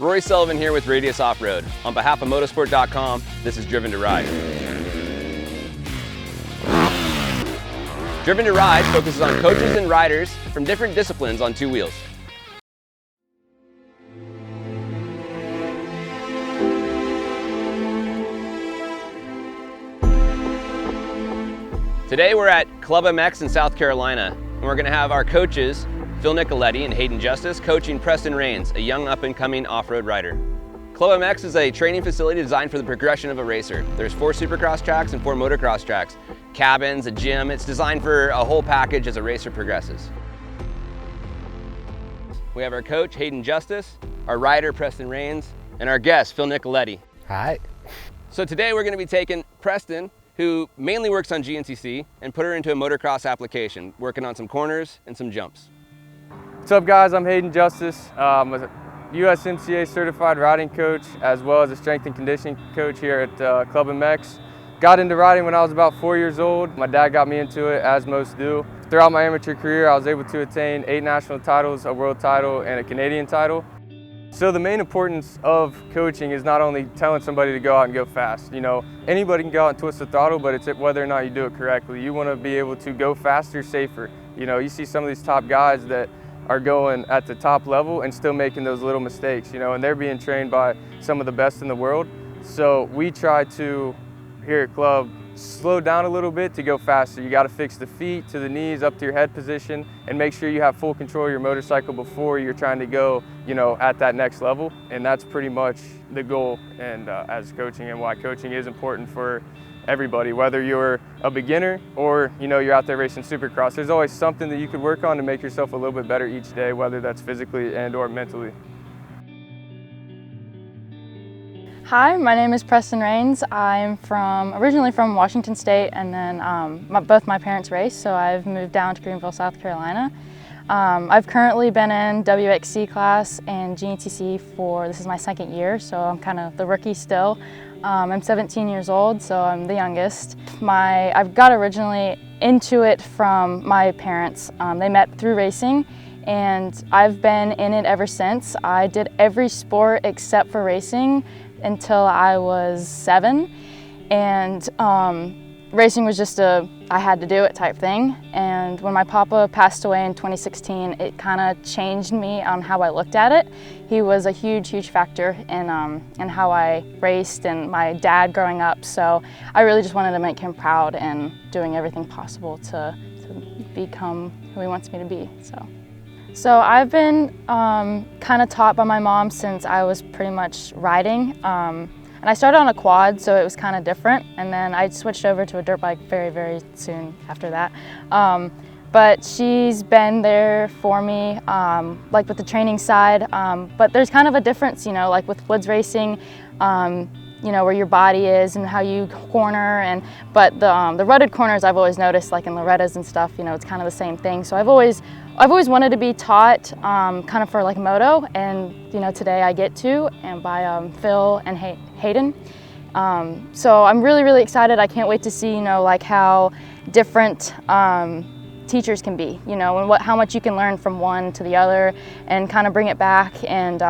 Rory Sullivan here with Radius Off-Road. On behalf of MotoSport.com, this is Driven to Ride. Driven to Ride focuses on coaches and riders from different disciplines on two wheels. Today we're at Club MX in South Carolina, and we're going to have our coaches, Phil Nicoletti and Hayden Justice, coaching Preston Raynes, a young up-and-coming off-road rider. Club MX is a training facility designed for the progression of a racer. There's 4 supercross tracks and 4 motocross tracks, cabins, a gym. It's designed for a whole package as a racer progresses. We have our coach, Hayden Justice, our rider, Preston Raynes, and our guest, Phil Nicoletti. Hi. So today we're going to be taking Preston, who mainly works on GNCC, and put her into a motocross application, working on some corners and some jumps. What's up, guys? I'm Hayden Justice. I'm a USMCA certified riding coach as well as a strength and conditioning coach here at Club MX. Got into riding when I was about 4 years old. My dad got me into it, as most do. Throughout my amateur career, I was able to attain 8 national titles, a world title, and a Canadian title. So the main importance of coaching is not only telling somebody to go out and go fast. You know, anybody can go out and twist the throttle, but it's whether or not you do it correctly. You want to be able to go faster, safer. You know, you see some of these top guys that are going at the top level and still making those little mistakes, you know, and they're being trained by some of the best in the world. So we try to, here at Club, slow down a little bit to go faster. You got to fix the feet to the knees up to your head position and make sure you have full control of your motorcycle before you're trying to go, you know, at that next level. And that's pretty much the goal, and as coaching, and why coaching is important for everybody, whether you're a beginner or, you know, you're out there racing supercross. There's always something that you could work on to make yourself a little bit better each day, whether that's physically and or mentally. Hi, my name is Preston Raynes. I'm originally from Washington State, and then both my parents race, so I've moved down to Greenville, South Carolina. I've currently been in WXC class and GNCC this is my 2nd year, so I'm kind of the rookie still. I'm 17 years old, so I'm the youngest. I got originally into it from my parents. They met through racing, and I've been in it ever since. I did every sport except for racing until I was 7, and racing was just I had to do it type thing. And when my papa passed away in 2016, it kind of changed me on how I looked at it. He was a huge factor in how I raced, and my dad growing up, so I really just wanted to make him proud and doing everything possible to become who he wants me to be. So I've been kind of taught by my mom since I was pretty much riding. And I started on a quad, so it was kind of different. And then I switched over to a dirt bike very soon after that. But she's been there for me, like with the training side. But there's kind of a difference, you know, like with woods racing, you know, where your body is and how you corner. But the rutted corners, I've always noticed, like in Loretta's and stuff, you know, it's kind of the same thing. So I've always wanted to be taught kind of for like moto, and you know, today I get to, and by Phil and Hayden. So I'm really excited. I can't wait to see, you know, like how different teachers can be, you know, and how much you can learn from one to the other and kind of bring it back. And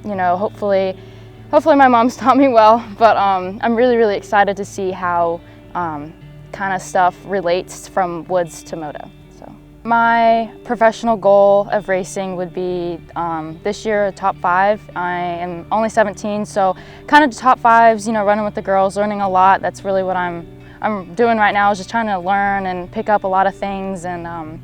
you know, hopefully my mom's taught me well, but I'm really excited to see how kind of stuff relates from woods to moto. My professional goal of racing would be this year a top 5. I am only 17, so kind of top 5s, you know, running with the girls, learning a lot. That's really what I'm doing right now, is just trying to learn and pick up a lot of things. And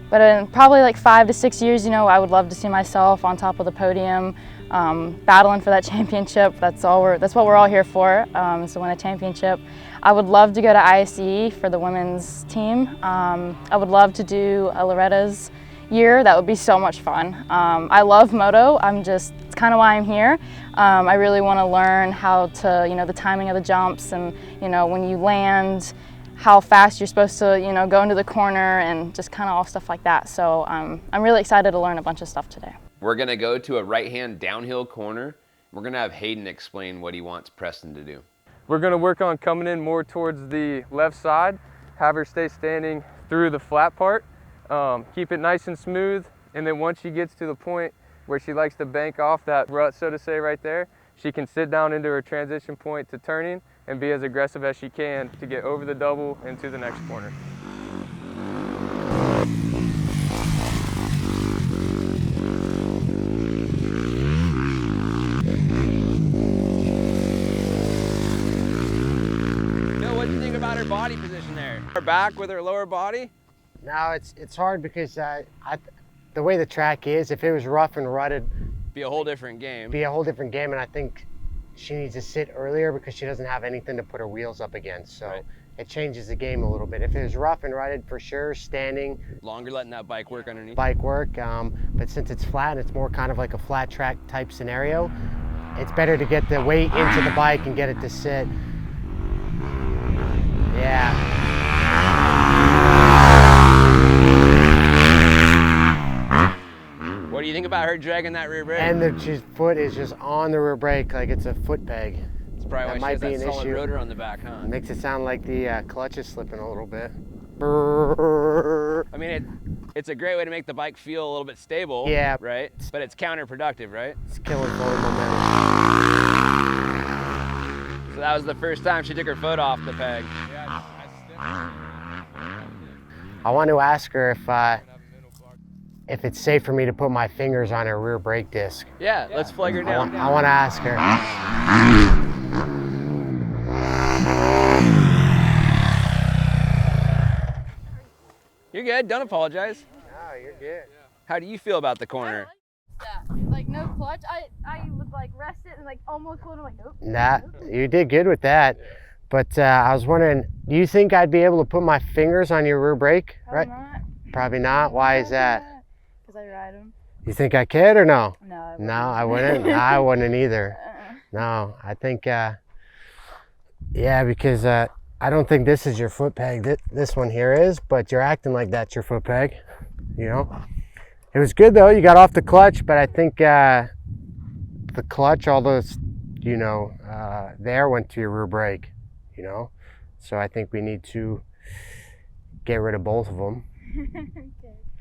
but in probably like 5 to 6 years, you know, I would love to see myself on top of the podium, battling for that championship. That's what we're all here for, is to win a championship. I would love to go to ISE for the women's team. I would love to do a Loretta's year. That would be so much fun. I love moto. It's kind of why I'm here. I really want to learn how to, you know, the timing of the jumps, and, you know, when you land, how fast you're supposed to, you know, go into the corner, and just kind of all stuff like that. So I'm really excited to learn a bunch of stuff today. We're going to go to a right-hand downhill corner. We're going to have Hayden explain what he wants Preston to do. We're going to work on coming in more towards the left side, have her stay standing through the flat part, keep it nice and smooth, and then once she gets to the point where she likes to bank off that rut, so to say, right there. She can sit down into her transition point to turning and be as aggressive as she can to get over the double into the next corner. What do you think about her body position there? Her back with her lower body? No, it's hard because the way the track is, if it was rough and rutted, Be a whole different game. be a whole different game. And I think she needs to sit earlier because she doesn't have anything to put her wheels up against. So Right. it changes the game a little bit. If it was rough and rutted, for sure, standing, Longer letting that bike work underneath. bike work. But since it's flat, it's more kind of like a flat track type scenario. It's better to get the weight into the bike and get it to sit. Yeah. What do you think about her dragging that rear brake? And the foot is just on the rear brake like it's a foot peg. It's probably that why might she be has that an solid issue. rotor on the back, huh? It makes it sound like the clutch is slipping a little bit. I mean, it's a great way to make the bike feel a little bit stable, Yeah. right? But it's counterproductive, right? It's killing forward momentum. So that was the first time she took her foot off the peg. I want to ask her if it's safe for me to put my fingers on her rear brake disc. Yeah, let's flag her down. I want to ask her. You're good, don't apologize. No, you're good. How do you feel about the corner? Like no clutch. I would like rest it and like almost pull it. I'm like, nope. Nah, you did good with that. But I was wondering, do you think I'd be able to put my fingers on your rear brake? Probably not. Probably not. Why is that? Because I ride them. You think I could or no? No. No, I wouldn't. I wouldn't either. No, I think, yeah, because I don't think this is your foot peg. This one here is, but you're acting like that's your foot peg, you know? It was good though, you got off the clutch, but I think the clutch, all those, there went to your rear brake, you know? So I think we need to get rid of both of them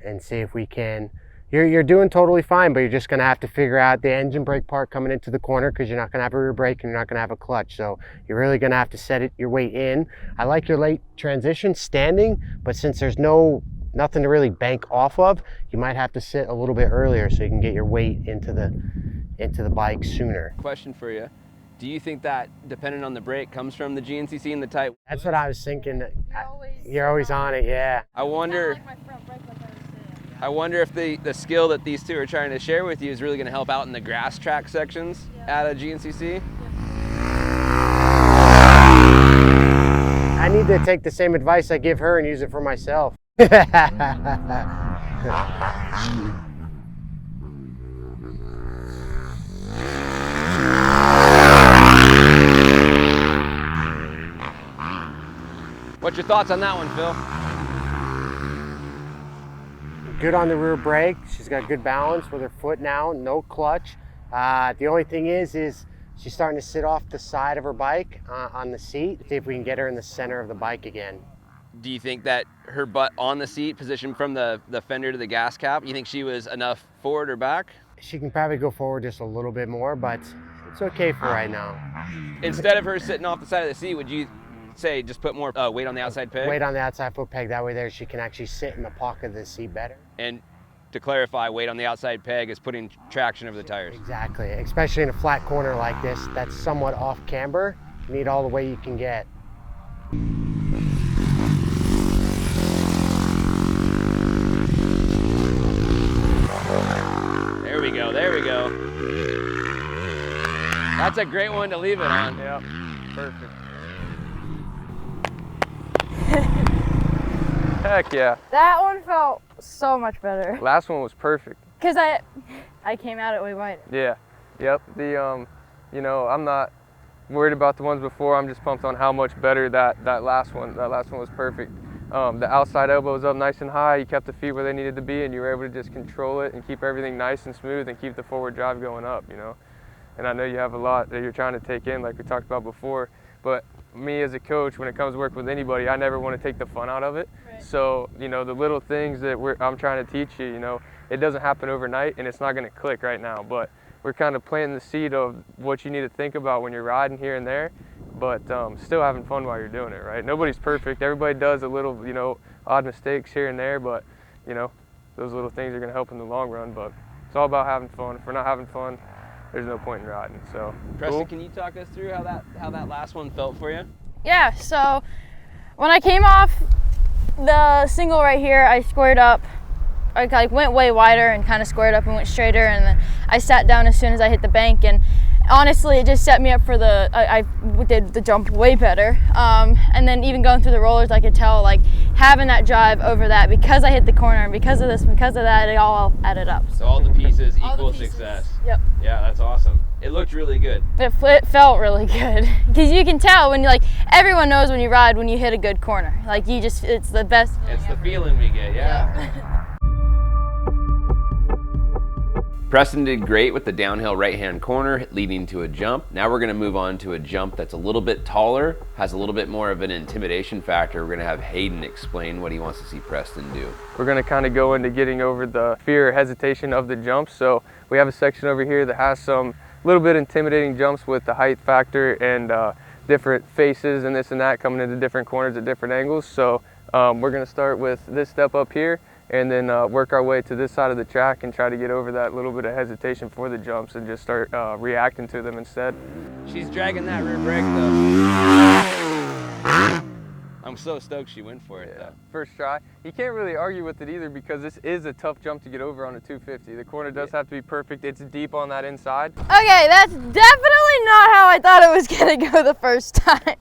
and see if we can. You're doing totally fine, but you're just gonna have to figure out the engine brake part coming into the corner because you're not gonna have a rear brake and you're not gonna have a clutch. So you're really gonna have to set your weight in. I like your late transition standing, but since there's nothing to really bank off of, you might have to sit a little bit earlier so you can get your weight into the bike sooner. Question for you. Do you think that, depending on the brake, comes from the GNCC and the type? That's what I was thinking. You're always on it, yeah. I wonder if the skill that these two are trying to share with you is really going to help out in the grass track sections at a GNCC. I need to take the same advice I give her and use it for myself. What's your thoughts on that one, Phil? Good on the rear brake. She's got good balance with her foot now, no clutch. The only thing is she's starting to sit off the side of her bike on the seat. See if we can get her in the center of the bike again. Do you think that her butt on the seat, positioned from the fender to the gas cap, you think she was enough forward or back? She can probably go forward just a little bit more, but it's okay for right now. Instead of her sitting off the side of the seat, would you say just put more weight on the outside peg? Weight on the outside foot peg. That way there she can actually sit in the pocket of the seat better. And to clarify, weight on the outside peg is putting traction over the tires. Exactly, especially in a flat corner like this that's somewhat off camber. You need all the weight you can get. There we go, there we go. That's a great one to leave it on. Yep, perfect. Heck yeah. That one felt so much better. Last one was perfect. Cause I came out it way wider. Yeah. Yep. I'm not worried about the ones before. I'm just pumped on how much better that last one was perfect. The outside elbow was up nice and high. You kept the feet where they needed to be, and you were able to just control it and keep everything nice and smooth and keep the forward drive going up, And I know you have a lot that you're trying to take in, like we talked about before, but me as a coach, when it comes to work with anybody, I never want to take the fun out of it. Right. So, you know, the little things that I'm trying to teach you, you know, it doesn't happen overnight and it's not going to click right now, but we're kind of planting the seed of what you need to think about when you're riding here and there, but still having fun while you're doing it, right? Nobody's perfect. Everybody does a little, you know, odd mistakes here and there, but, you know, those little things are going to help in the long run, but it's all about having fun. If we're not having fun, there's no point in riding. So, Preston, cool. Can you talk us through how that last one felt for you? Yeah, so when I came off the single right here, I squared up. I like went way wider and kind of squared up and went straighter, and then I sat down as soon as I hit the bank, and honestly it just set me up for I did the jump way better, and then even going through the rollers I could tell like having that drive over that because I hit the corner and because of this, because of that, it all added up. So all the pieces All equal the pieces. success. Yep. Yeah, that's awesome. It looked really good. It felt really good because you can tell when you like everyone knows when you ride when you hit a good corner, like you just it's the best. It's the feeling we get, yeah. Preston did great with the downhill right-hand corner leading to a jump. Now we're going to move on to a jump that's a little bit taller, has a little bit more of an intimidation factor. We're going to have Hayden explain what he wants to see Preston do. We're going to kind of go into getting over the fear or hesitation of the jumps. So we have a section over here that has some little bit intimidating jumps with the height factor and different faces and this and that coming into different corners at different angles. So we're going to start with this step up here and then work our way to this side of the track and try to get over that little bit of hesitation for the jumps and just start reacting to them instead. She's dragging that rear brake though. I'm so stoked she went for it though. First try. You can't really argue with it either because this is a tough jump to get over on a 250. The corner does have to be perfect. It's deep on that inside. Okay, that's definitely not how I thought it was gonna go the first time.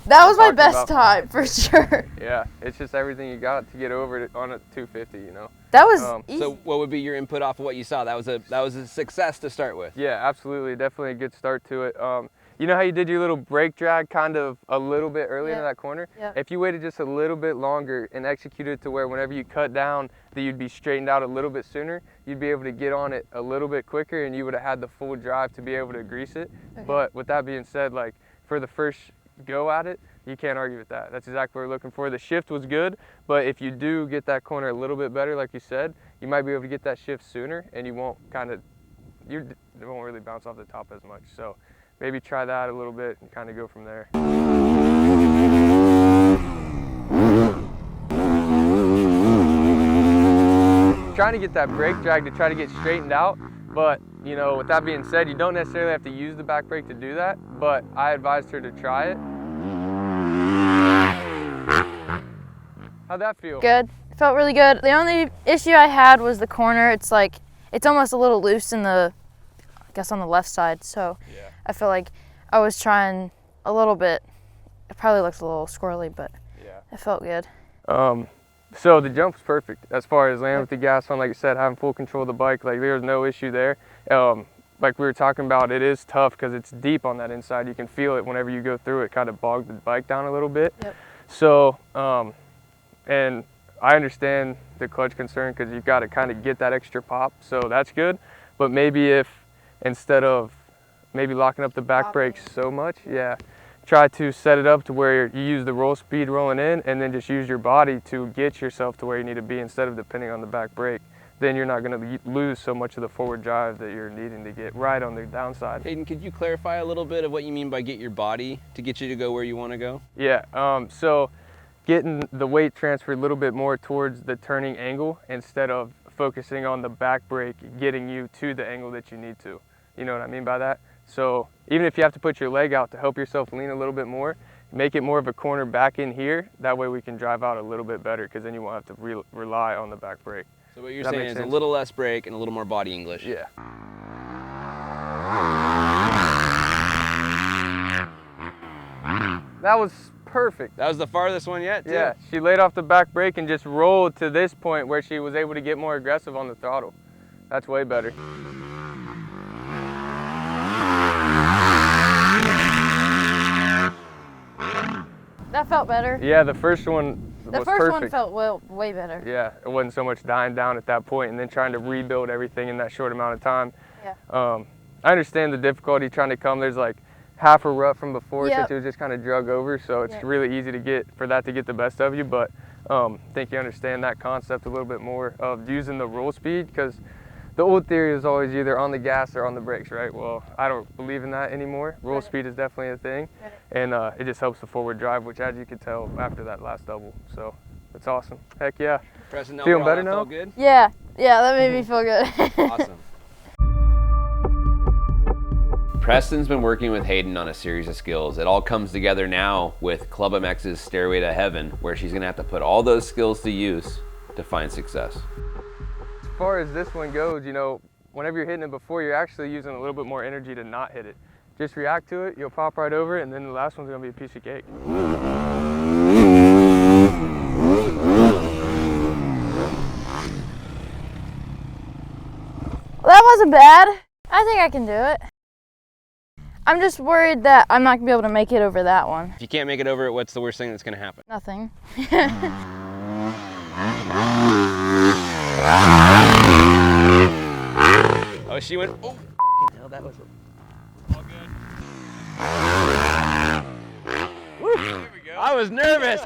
That was my best time for sure. Yeah, it's just everything you got to get over it on a 250, you know. That was easy. So what would be your input off of what you saw? That was a success to start with. Yeah, absolutely. Definitely a good start to it. You know how you did your little brake drag kind of a little bit early into that corner? Yeah. If you waited just a little bit longer and executed it to where whenever you cut down that you'd be straightened out a little bit sooner, you'd be able to get on it a little bit quicker and you would have had the full drive to be able to grease it. Okay. But with that being said, like for the first go at it, you can't argue with that. That's exactly what we're looking for. The shift was good, but if you do get that corner a little bit better, like you said, you might be able to get that shift sooner and you won't really bounce off the top as much. So maybe try that a little bit and kind of go from there. Trying to get that brake drag to try to get straightened out, but you know, with that being said, you don't necessarily have to use the back brake to do that, but I advised her to try it. How'd that feel? Good. It felt really good. The only issue I had was the corner. It's like, it's almost a little loose in the, I guess on the left side. So yeah. I feel like I was trying a little bit. It probably looks a little squirrely, but yeah. It felt good. So the jump was perfect as far as landing with the gas on, like I said, having full control of the bike. Like there was no issue there. Like we were talking about, it is tough because it's deep on that inside. You can feel it whenever you go through it, kind of bog the bike down a little bit. Yep. So, and I understand the clutch concern because you've got to kind of get that extra pop. So that's good. But maybe if instead of maybe locking up the back brakes so much, yeah, try to set it up to where you use the roll speed rolling in and then just use your body to get yourself to where you need to be instead of depending on the back brake. Then you're not going to lose so much of the forward drive that you're needing to get right on the downside. Hayden, could you clarify a little bit of what you mean by get your body to get you to go where you want to go? Yeah, so getting the weight transferred a little bit more towards the turning angle instead of focusing on the back brake getting you to the angle that you need to. You know what I mean by that? So even if you have to put your leg out to help yourself lean a little bit more, make it more of a corner back in here. That way we can drive out a little bit better because then you won't have to rely on the back brake. So what you're saying is a little less brake and a little more body English. Yeah. That was perfect. That was the farthest one yet, too? Yeah, she laid off the back brake and just rolled to this point where she was able to get more aggressive on the throttle. That's way better. That felt better. Yeah, the first one was perfect. Felt way better. Yeah, it wasn't so much dying down at that point and then trying to rebuild everything in that short amount of time. Yeah. I understand the difficulty trying to come. There's like half a rut from before since it was just kind of drug over, so it's really easy to get the best of you. But think you understand that concept a little bit more of using the roll speed, because the old theory is always either on the gas or on the brakes, right? Well, I don't believe in that anymore. Roll speed is definitely a thing, and it just helps the forward drive, which, as you could tell after that last double, so it's awesome. Heck yeah. Preston, Feeling better that now? felt good? Yeah, that made me feel good. Awesome. Preston's been working with Hayden on a series of skills. It all comes together now with Club MX's Stairway to Heaven, where she's gonna have to put all those skills to use to find success. As far as this one goes, you know, whenever you're hitting it before, you're actually using a little bit more energy to not hit it. Just react to it, you'll pop right over it, and then the last one's gonna be a piece of cake. That wasn't bad. I think I can do it. I'm just worried that I'm not gonna be able to make it over that one. If you can't make it over it, what's the worst thing that's gonna happen? Nothing. Oh, she went, oh, fucking hell, that was all good. Woo, there we go. I was nervous.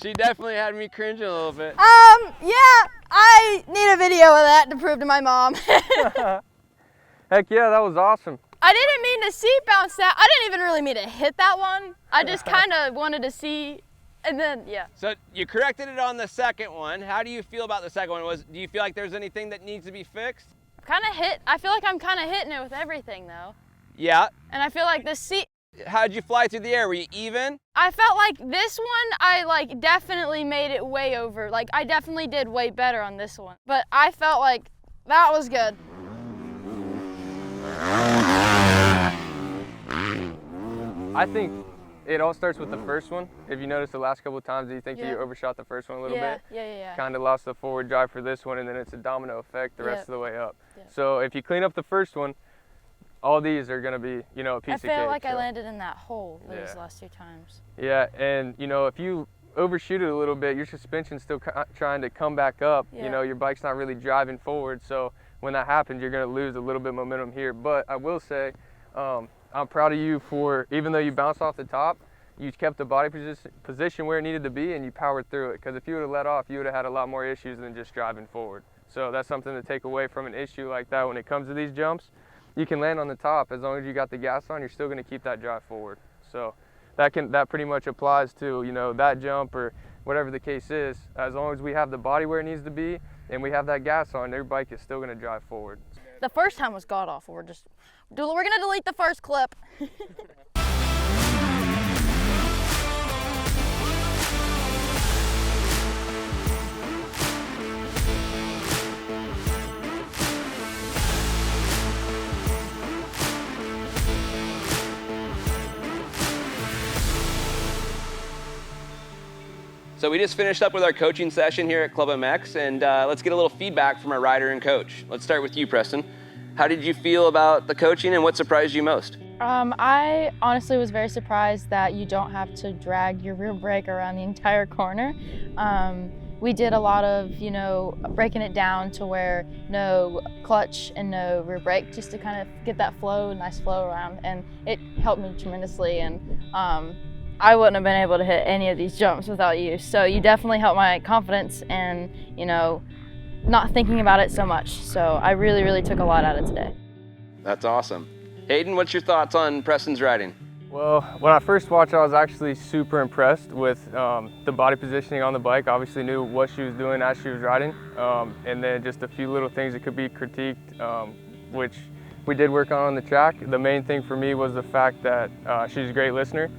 She definitely had me cringing a little bit. Yeah, I need a video of that to prove to my mom. Heck yeah, that was awesome. I didn't mean to seat bounce that. I didn't even really mean to hit that one. I just kind of wanted to see, and then, yeah. So you corrected it on the second one. How do you feel about the second one? Do you feel like there's anything that needs to be fixed? I feel like I'm kind of hitting it with everything though. Yeah. And I feel like the seat, How'd you fly through the air? Were you even? I felt like this one, I definitely made it way over. Like I definitely did way better on this one. But I felt like that was good. I think it all starts with the first one. If you notice the last couple of times, do you think that you overshot the first one a little bit? Yeah. Kind of lost the forward drive for this one, and then it's a domino effect the rest of the way up. Yeah. So if you clean up the first one, all these are going to be, you know, a piece of cake. I feel like I landed in that hole those last two times. Yeah, and you know, if you overshoot it a little bit, your suspension's still trying to come back up. You know, your bike's not really driving forward, so when that happens, you're going to lose a little bit of momentum here. But I will say, I'm proud of you for, even though you bounced off the top, you kept the body position where it needed to be, and you powered through it. Because if you would have let off, you would have had a lot more issues than just driving forward. So that's something to take away from an issue like that. When it comes to these jumps, you can land on the top. As long as you got the gas on, you're still going to keep that drive forward. So that pretty much applies to, you know, that jump or whatever the case is. As long as we have the body where it needs to be and we have that gas on, your bike is still going to drive forward. The first time was god awful. We're gonna delete the first clip. So we just finished up with our coaching session here at Club MX, and let's get a little feedback from our rider and coach. Let's start with you, Preston. How did you feel about the coaching, and what surprised you most? I honestly was very surprised that you don't have to drag your rear brake around the entire corner. We did a lot of, you know, breaking it down to where no clutch and no rear brake, just to kind of get that nice flow around, and it helped me tremendously. And I wouldn't have been able to hit any of these jumps without you. So you definitely helped my confidence and, you know, not thinking about it so much. So I really, really took a lot out of today. That's awesome. Hayden, what's your thoughts on Preston's riding? Well, when I first watched, I was actually super impressed with the body positioning on the bike. Obviously knew what she was doing as she was riding. And then just a few little things that could be critiqued, which we did work on the track. The main thing for me was the fact that she's a great listener.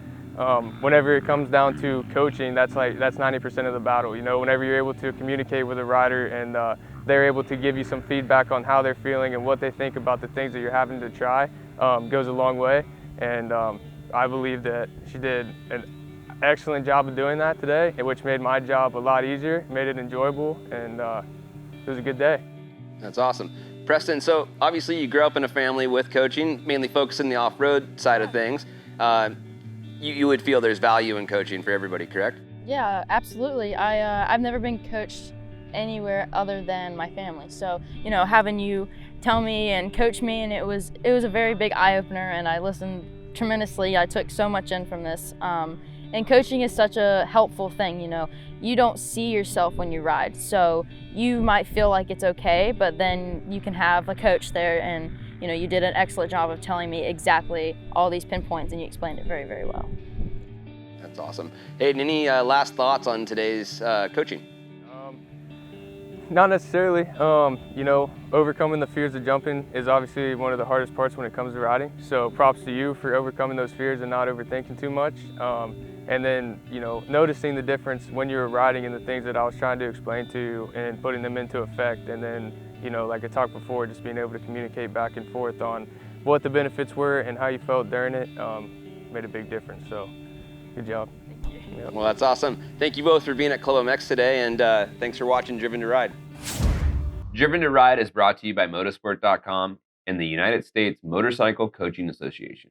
Whenever it comes down to coaching, that's 90% of the battle. You know, whenever you're able to communicate with a rider and they're able to give you some feedback on how they're feeling and what they think about the things that you're having to try, goes a long way. And I believe that she did an excellent job of doing that today, which made my job a lot easier, made it enjoyable, and it was a good day. That's awesome. Preston, so obviously you grew up in a family with coaching, mainly focused in the off-road side of things. You would feel there's value in coaching for everybody, correct? Yeah, absolutely. I've never been coached anywhere other than my family. So, you know, having you tell me and coach me, and it was a very big eye-opener, and I listened tremendously. I took so much in from this. And And coaching is such a helpful thing, you know. You don't see yourself when you ride, so you might feel like it's okay, but then you can have a coach there and, you know, you did an excellent job of telling me exactly all these pinpoints and you explained it very, very well. That's awesome. Hayden, any last thoughts on today's coaching? Not necessarily. You know, overcoming the fears of jumping is obviously one of the hardest parts when it comes to riding. So props to you for overcoming those fears and not overthinking too much. And then, you know, noticing the difference when you were riding and the things that I was trying to explain to you and putting them into effect. And then, you know, like I talked before, just being able to communicate back and forth on what the benefits were and how you felt during it made a big difference. So good job. Yep. Well, that's awesome. Thank you both for being at Club MX today, and thanks for watching Driven to Ride. Driven to Ride is brought to you by MotoSport.com and the United States Motorcycle Coaching Association.